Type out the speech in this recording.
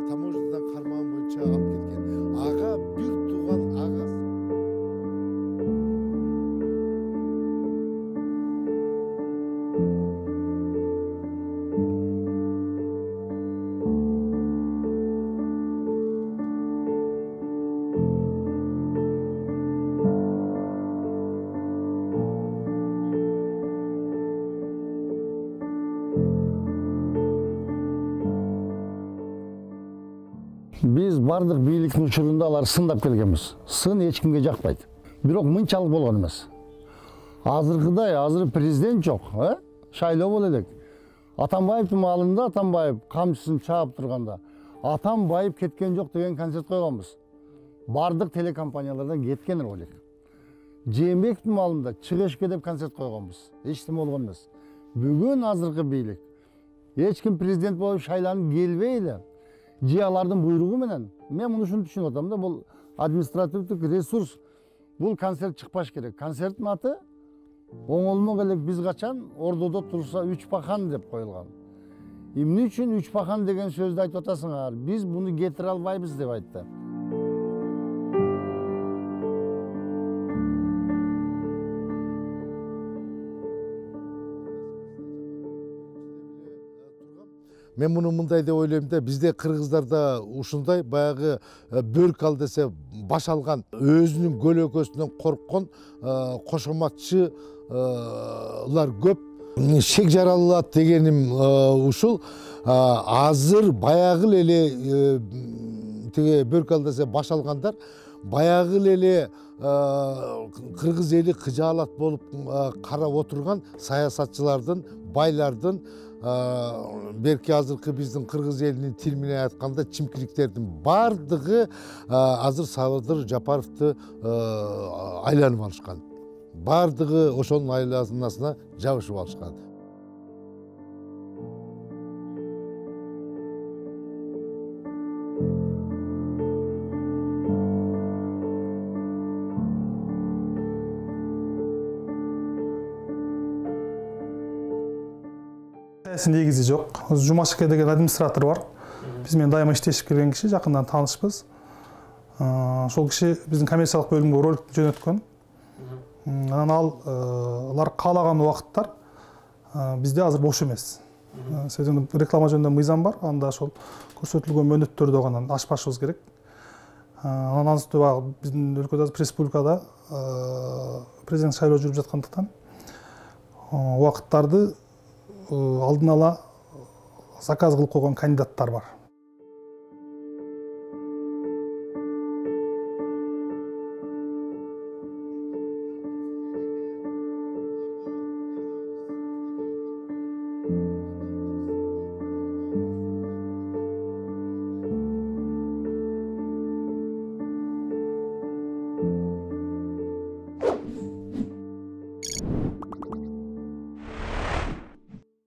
таможнядан карман боюнча алып кеткен. Ага бир тууган агасы. Biz бардык бийликтин учурунда алар сындап келгенбиз. Сын эч кимге жакпайт. Бирок мынчалык болгон эмес. Азыркыдай, азыр президент жок, шайлоо боло элек. Атамбаевдин маалында Атамбаев камчысын чаап турганда, Атамбаев кеткен жок деген концерт койгонбуз. Бардык телекомпаниялардан кеткен ролик. Жээнбековдун маалында чыгышке деп концерт койгонбуз. Эч нерсе болгон эмес. Бүгүн азыркы бийлик эч ким президент болуп шайланып келбей эле. Же алардын буйругу менен, мен муну ушинтип түшүнүп атам да, бул административдик ресурс. Бул концерт чыкпаш керек. Концерттин аты оңолмок элек биз качан ордодо турса 3 пахан деп коюлган. Эмне үчүн 3 пахан деген сөздү айтып атасыңар? Биз муну кетире албайбыз деп айтты. Мен муну мындай деп ойлойм да, бизде кыргыздарда ушундай баягы бөрк ал десе баш алган, өзүнүн көлөкөсүнөн корккон кошоматчылар көп. Шек жаралат дегеним ушул. Азыр баягы эле тиги бөрк ал десе баш алгандар баягы эле кыргыз эли кыжаалат болуп карап отурган саясатчылардын, байлардын, берки азыркы биздин кыргыз элинин тили менен айтканда чимкиликтердин бардыгы азыр Садыр Жапаровду айланып алышкан. Бардыгы ошонун айланасына жабышып алышкан. Негизи жок. Жумашеке деген администратор бар. Биз менен дайыма иштешип келген киши, жакындан таанышпыз. Ошол киши биздин коммерциялык бөлүмгө ролик жөнөткөн. Анан алар каалаган убакыттар бизде азыр бош эмес. Себеби реклама жөнүндө мыйзам бар, анда ошол көрсөтүлгөн мөөнөттөрдө гана ашпашыбыз керек. Анан азыр биздин өлкөдө республикада президент шайлоо жүрүп жаткандыктан убакыттарды алдын ала заказ кылып койгон кандидаттар бар.